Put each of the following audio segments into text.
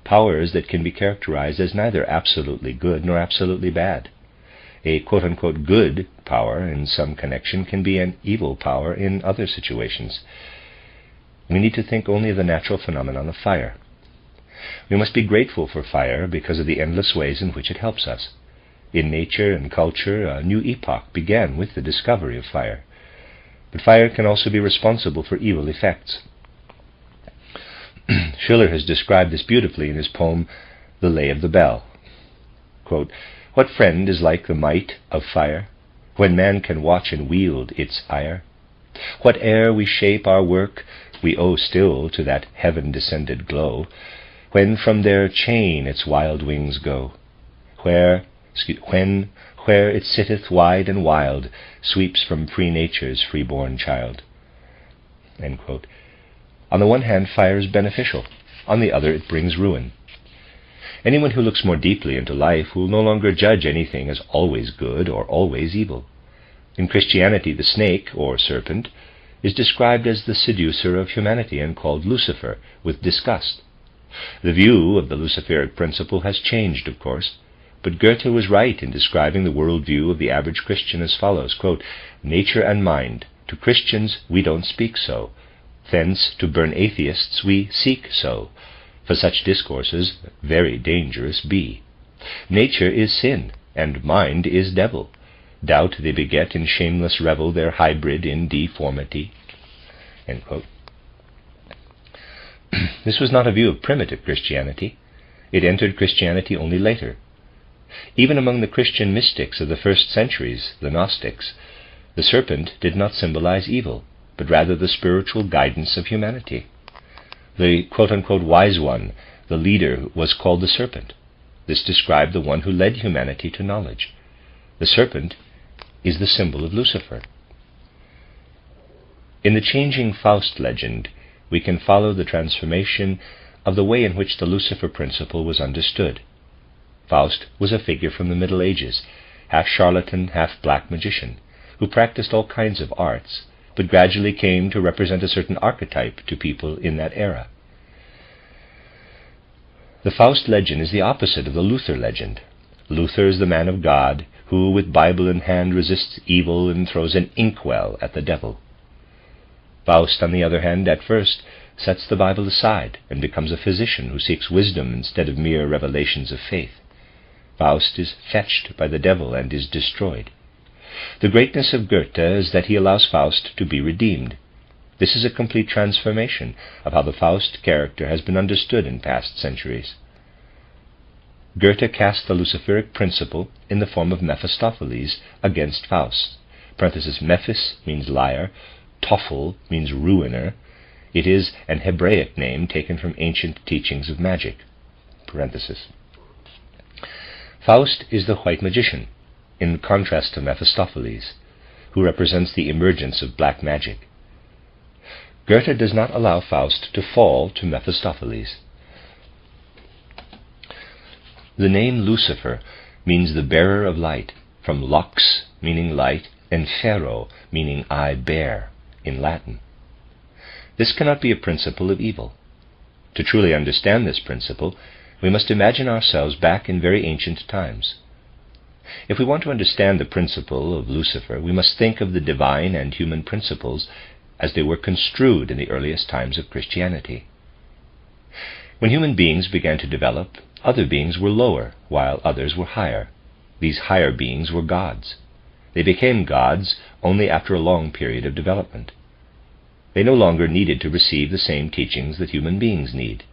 powers that can be characterized as neither absolutely good nor absolutely bad. A quote-unquote good power in some connection can be an evil power in other situations. We need to think only of the natural phenomenon of fire. We must be grateful for fire because of the endless ways in which it helps us. In nature and culture, a new epoch began with the discovery of fire. But fire can also be responsible for evil effects. Schiller has described this beautifully in his poem, The Lay of the Bell. Quote, "What friend is like the might of fire, when man can watch and wield its ire? Whate'er we shape our work, we owe still to that heaven-descended glow, when from their chain its wild wings go, where it sitteth wide and wild, sweeps from free nature's free-born child." End quote. On the one hand, fire is beneficial. On the other, it brings ruin. Anyone who looks more deeply into life will no longer judge anything as always good or always evil. In Christianity, the snake, or serpent, is described as the seducer of humanity and called Lucifer, with disgust. The view of the Luciferic principle has changed, of course, but Goethe was right in describing the world view of the average Christian as follows, quote, "Nature and mind, to Christians we don't speak so. Thence to burn atheists we seek so. For such discourses very dangerous be. Nature is sin, and mind is devil. Doubt they beget in shameless revel their hybrid in deformity." End quote. This was not a view of primitive Christianity. It entered Christianity only later. Even among the Christian mystics of the first centuries, the Gnostics, the serpent did not symbolize evil, but rather the spiritual guidance of humanity. The quote-unquote wise one, the leader, was called the serpent. This described the one who led humanity to knowledge. The serpent is the symbol of Lucifer. In the changing Faust legend, we can follow the transformation of the way in which the Lucifer principle was understood. Faust was a figure from the Middle Ages, half charlatan, half black magician, who practiced all kinds of arts, but gradually came to represent a certain archetype to people in that era. The Faust legend is the opposite of the Luther legend. Luther is the man of God who, with Bible in hand, resists evil and throws an inkwell at the devil. Faust, on the other hand, at first sets the Bible aside and becomes a physician who seeks wisdom instead of mere revelations of faith. Faust is fetched by the devil and is destroyed. The greatness of Goethe is that he allows Faust to be redeemed. This is a complete transformation of how the Faust character has been understood in past centuries. Goethe cast the Luciferic principle in the form of Mephistopheles against Faust. Mephis means liar, Tophel means ruiner. It is an Hebraic name taken from ancient teachings of magic. Faust is the white magician, in contrast to Mephistopheles, who represents the emergence of black magic. Goethe does not allow Faust to fall to Mephistopheles. The name Lucifer means the bearer of light, from lux, meaning light, and fero, meaning I bear, in Latin. This cannot be a principle of evil. To truly understand this principle, we must imagine ourselves back in very ancient times. If we want to understand the principle of Lucifer, we must think of the divine and human principles as they were construed in the earliest times of Christianity. When human beings began to develop, other beings were lower, while others were higher. These higher beings were gods. They became gods only after a long period of development. They no longer needed to receive the same teachings that human beings need.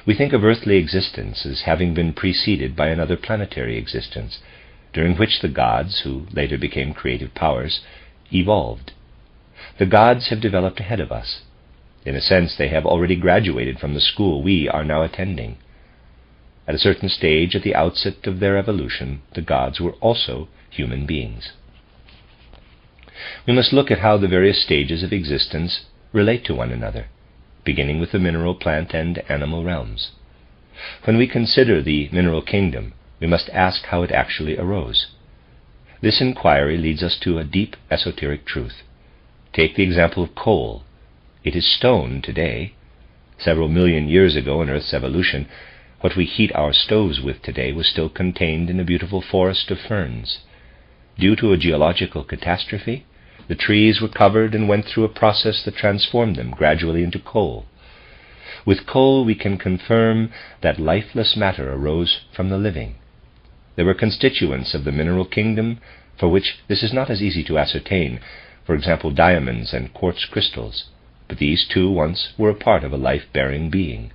We think of earthly existence as having been preceded by another planetary existence, during which the gods, who later became creative powers, evolved. The gods have developed ahead of us. In a sense, they have already graduated from the school we are now attending. At a certain stage at the outset of their evolution, the gods were also human beings. We must look at how the various stages of existence relate to one another, beginning with the mineral, plant, and animal realms. When we consider the mineral kingdom, we must ask how it actually arose. This inquiry leads us to a deep esoteric truth. Take the example of coal. It is stone today. Several million years ago in Earth's evolution, what we heat our stoves with today was still contained in a beautiful forest of ferns. Due to a geological catastrophe, the trees were covered and went through a process that transformed them gradually into coal. With coal we can confirm that lifeless matter arose from the living. There were constituents of the mineral kingdom for which this is not as easy to ascertain, for example diamonds and quartz crystals, but these too once were a part of a life-bearing being.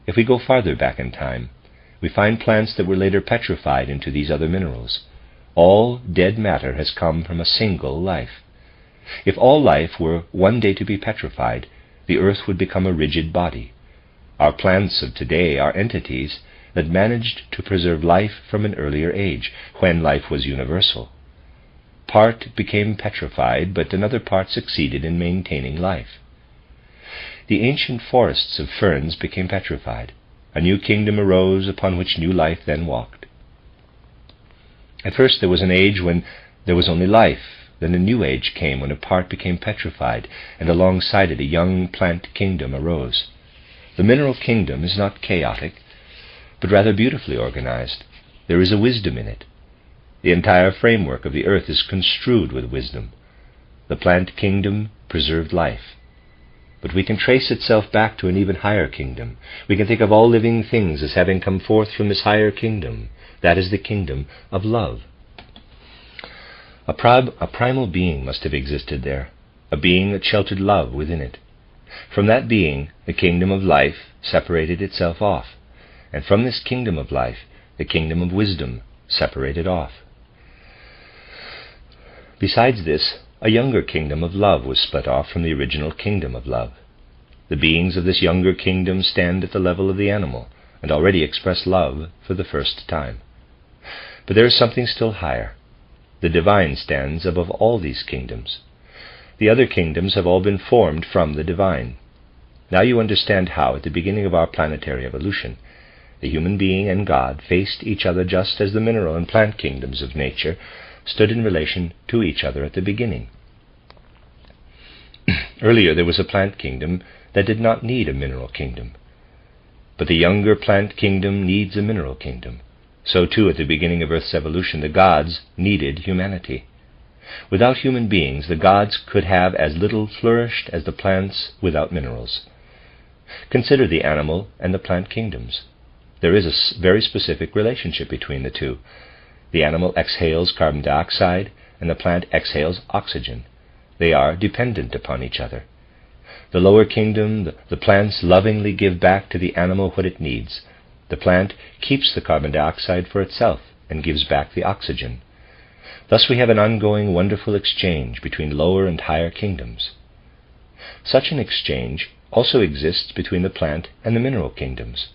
If we go farther back in time, we find plants that were later petrified into these other minerals. All dead matter has come from a single life. If all life were one day to be petrified, the earth would become a rigid body. Our plants of today are entities that managed to preserve life from an earlier age, when life was universal. Part became petrified, but another part succeeded in maintaining life. The ancient forests of ferns became petrified. A new kingdom arose upon which new life then walked. At first there was an age when there was only life. Then a new age came when a part became petrified, and alongside it a young plant kingdom arose. The mineral kingdom is not chaotic, but rather beautifully organized. There is a wisdom in it. The entire framework of the earth is construed with wisdom. The plant kingdom preserved life. But we can trace itself back to an even higher kingdom. We can think of all living things as having come forth from this higher kingdom. That is the kingdom of love. A primal being must have existed there, a being that sheltered love within it. From that being, the kingdom of life separated itself off, and from this kingdom of life, the kingdom of wisdom separated off. Besides this, a younger kingdom of love was split off from the original kingdom of love. The beings of this younger kingdom stand at the level of the animal, and already express love for the first time. But there is something still higher. The divine stands above all these kingdoms. The other kingdoms have all been formed from the divine. Now you understand how, at the beginning of our planetary evolution, the human being and God faced each other just as the mineral and plant kingdoms of nature stood in relation to each other at the beginning. Earlier there was a plant kingdom that did not need a mineral kingdom. But the younger plant kingdom needs a mineral kingdom. So too, at the beginning of Earth's evolution, the gods needed humanity. Without human beings, the gods could have as little flourished as the plants without minerals. Consider the animal and the plant kingdoms. There is a very specific relationship between the two. The animal exhales carbon dioxide, and the plant exhales oxygen. They are dependent upon each other. The lower kingdom, the plants lovingly give back to the animal what it needs. The plant keeps the carbon dioxide for itself and gives back the oxygen. Thus we have an ongoing wonderful exchange between lower and higher kingdoms. Such an exchange also exists between the plant and the mineral kingdoms.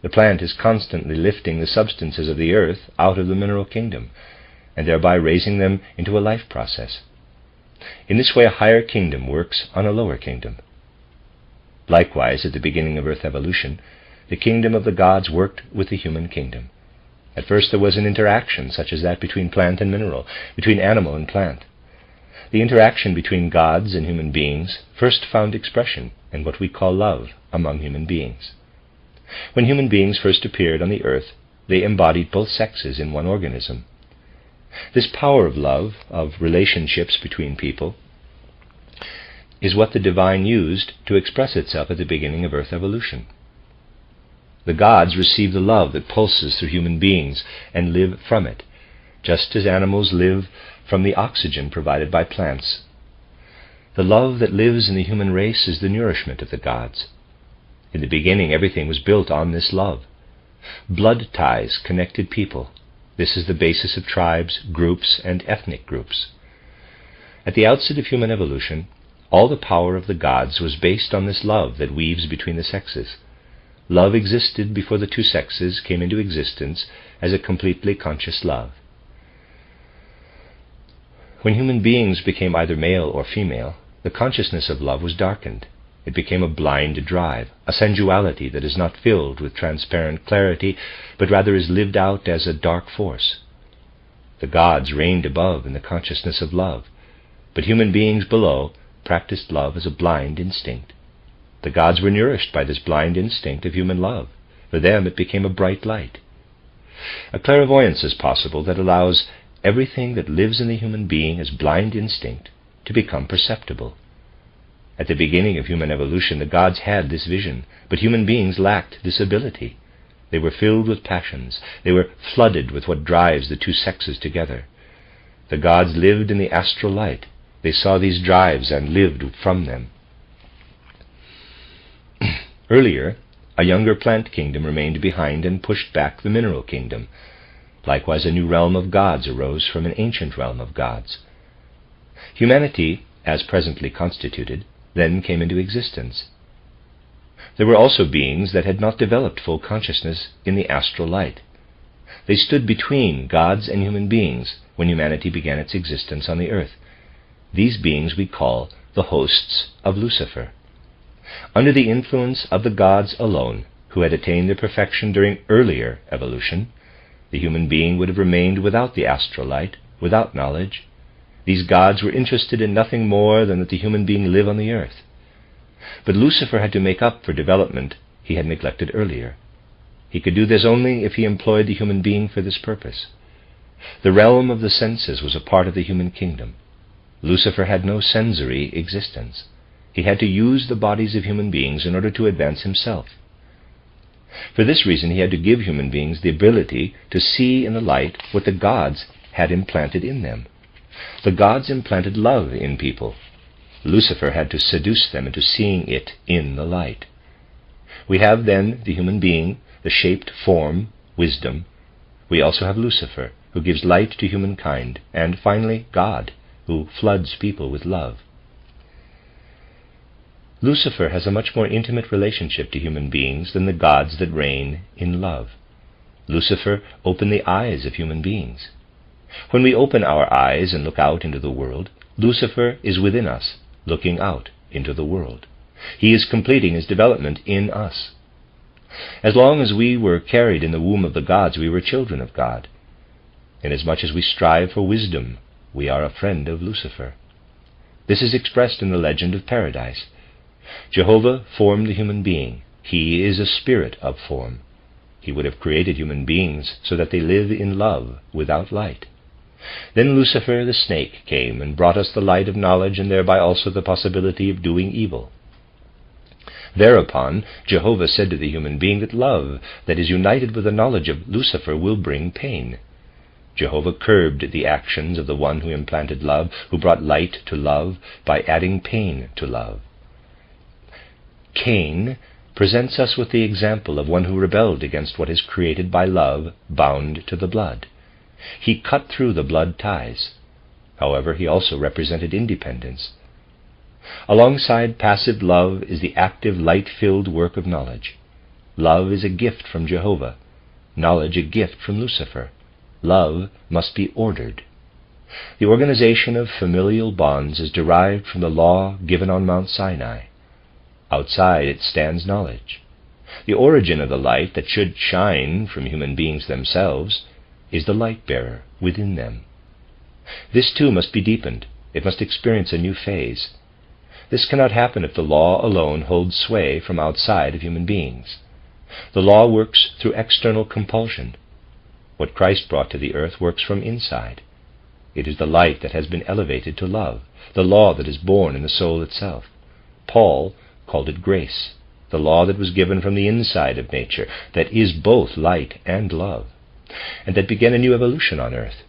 The plant is constantly lifting the substances of the earth out of the mineral kingdom, and thereby raising them into a life process. In this way a higher kingdom works on a lower kingdom. Likewise, at the beginning of Earth evolution, the kingdom of the gods worked with the human kingdom. At first there was an interaction such as that between plant and mineral, between animal and plant. The interaction between gods and human beings first found expression in what we call love among human beings. When human beings first appeared on the earth, they embodied both sexes in one organism. This power of love, of relationships between people, is what the divine used to express itself at the beginning of Earth evolution. The gods receive the love that pulses through human beings and live from it, just as animals live from the oxygen provided by plants. The love that lives in the human race is the nourishment of the gods. In the beginning, everything was built on this love. Blood ties connected people. This is the basis of tribes, groups, and ethnic groups. At the outset of human evolution, all the power of the gods was based on this love that weaves between the sexes. Love existed before the two sexes came into existence as a completely conscious love. When human beings became either male or female, the consciousness of love was darkened. It became a blind drive, a sensuality that is not filled with transparent clarity, but rather is lived out as a dark force. The gods reigned above in the consciousness of love, but human beings below practiced love as a blind instinct. The gods were nourished by this blind instinct of human love. For them it became a bright light. A clairvoyance is possible that allows everything that lives in the human being as blind instinct to become perceptible. At the beginning of human evolution, the gods had this vision, but human beings lacked this ability. They were filled with passions. They were flooded with what drives the two sexes together. The gods lived in the astral light. They saw these drives and lived from them. Earlier, a younger plant kingdom remained behind and pushed back the mineral kingdom. Likewise, a new realm of gods arose from an ancient realm of gods. Humanity, as presently constituted, then came into existence. There were also beings that had not developed full consciousness in the astral light. They stood between gods and human beings when humanity began its existence on the earth. These beings we call the hosts of Lucifer. Under the influence of the gods alone, who had attained their perfection during earlier evolution, the human being would have remained without the astral light, without knowledge. These gods were interested in nothing more than that the human being live on the earth. But Lucifer had to make up for development he had neglected earlier. He could do this only if he employed the human being for this purpose. The realm of the senses was a part of the human kingdom. Lucifer had no sensory existence. He had to use the bodies of human beings in order to advance himself. For this reason, he had to give human beings the ability to see in the light what the gods had implanted in them. The gods implanted love in people. Lucifer had to seduce them into seeing it in the light. We have then the human being, the shaped form, wisdom. We also have Lucifer, who gives light to humankind, and finally God, who floods people with love. Lucifer has a much more intimate relationship to human beings than the gods that reign in love. Lucifer opened the eyes of human beings. When we open our eyes and look out into the world, Lucifer is within us, looking out into the world. He is completing his development in us. As long as we were carried in the womb of the gods, we were children of God. Inasmuch as we strive for wisdom, we are a friend of Lucifer. This is expressed in the legend of Paradise. Jehovah formed the human being. He is a spirit of form. He would have created human beings so that they live in love without light. Then Lucifer the snake came and brought us the light of knowledge, and thereby also the possibility of doing evil. Thereupon Jehovah said to the human being that love that is united with the knowledge of Lucifer will bring pain. Jehovah curbed the actions of the one who implanted love, who brought light to love, by adding pain to love. Cain presents us with the example of one who rebelled against what is created by love, bound to the blood. He cut through the blood ties. However, he also represented independence. Alongside passive love is the active, light-filled work of knowledge. Love is a gift from Jehovah, knowledge a gift from Lucifer. Love must be ordered. The organization of familial bonds is derived from the law given on Mount Sinai. Outside it stands knowledge. The origin of the light that should shine from human beings themselves is the light-bearer within them. This too must be deepened. It must experience a new phase. This cannot happen if the law alone holds sway from outside of human beings. The law works through external compulsion. What Christ brought to the earth works from inside. It is the light that has been elevated to love, the law that is born in the soul itself. Paul called it grace, the law that was given from the inside of nature, that is both light and love, and that began a new evolution on earth.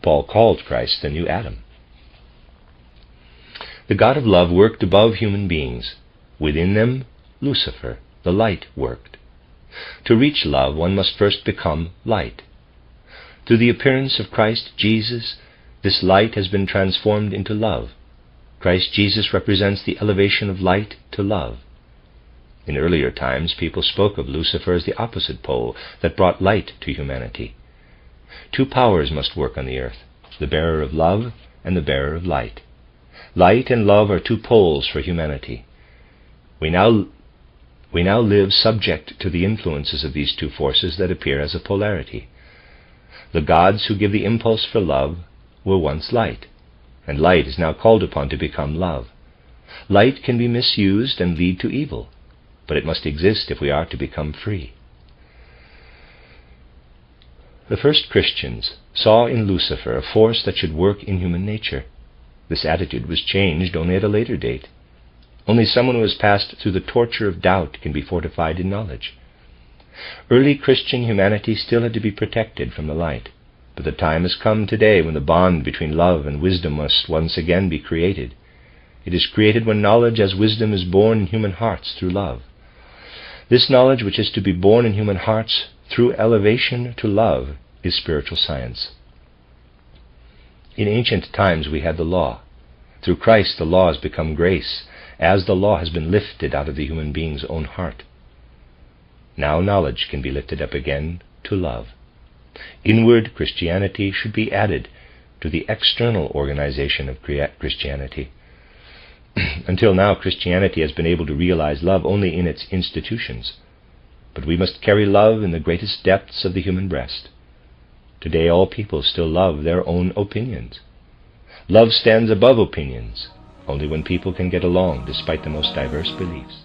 Paul called Christ the new Adam. The God of love worked above human beings. Within them, Lucifer, the light, worked. To reach love, one must first become light. Through the appearance of Christ Jesus, this light has been transformed into love. Christ Jesus represents the elevation of light to love. In earlier times, people spoke of Lucifer as the opposite pole that brought light to humanity. Two powers must work on the earth, the bearer of love and the bearer of light. Light and love are two poles for humanity. We now live subject to the influences of these two forces that appear as a polarity. The gods who give the impulse for love were once light, and light is now called upon to become love. Light can be misused and lead to evil, but it must exist if we are to become free. The first Christians saw in Lucifer a force that should work in human nature. This attitude was changed only at a later date. Only someone who has passed through the torture of doubt can be fortified in knowledge. Early Christian humanity still had to be protected from the light, but the time has come today when the bond between love and wisdom must once again be created. It is created when knowledge as wisdom is born in human hearts through love. This knowledge, which is to be born in human hearts through elevation to love, is spiritual science. In ancient times we had the law. Through Christ the law has become grace, as the law has been lifted out of the human being's own heart. Now knowledge can be lifted up again to love. Inward Christianity should be added to the external organization of Christianity. Until now, Christianity has been able to realize love only in its institutions, but we must carry love in the greatest depths of the human breast. Today all people still love their own opinions. Love stands above opinions only when people can get along despite the most diverse beliefs.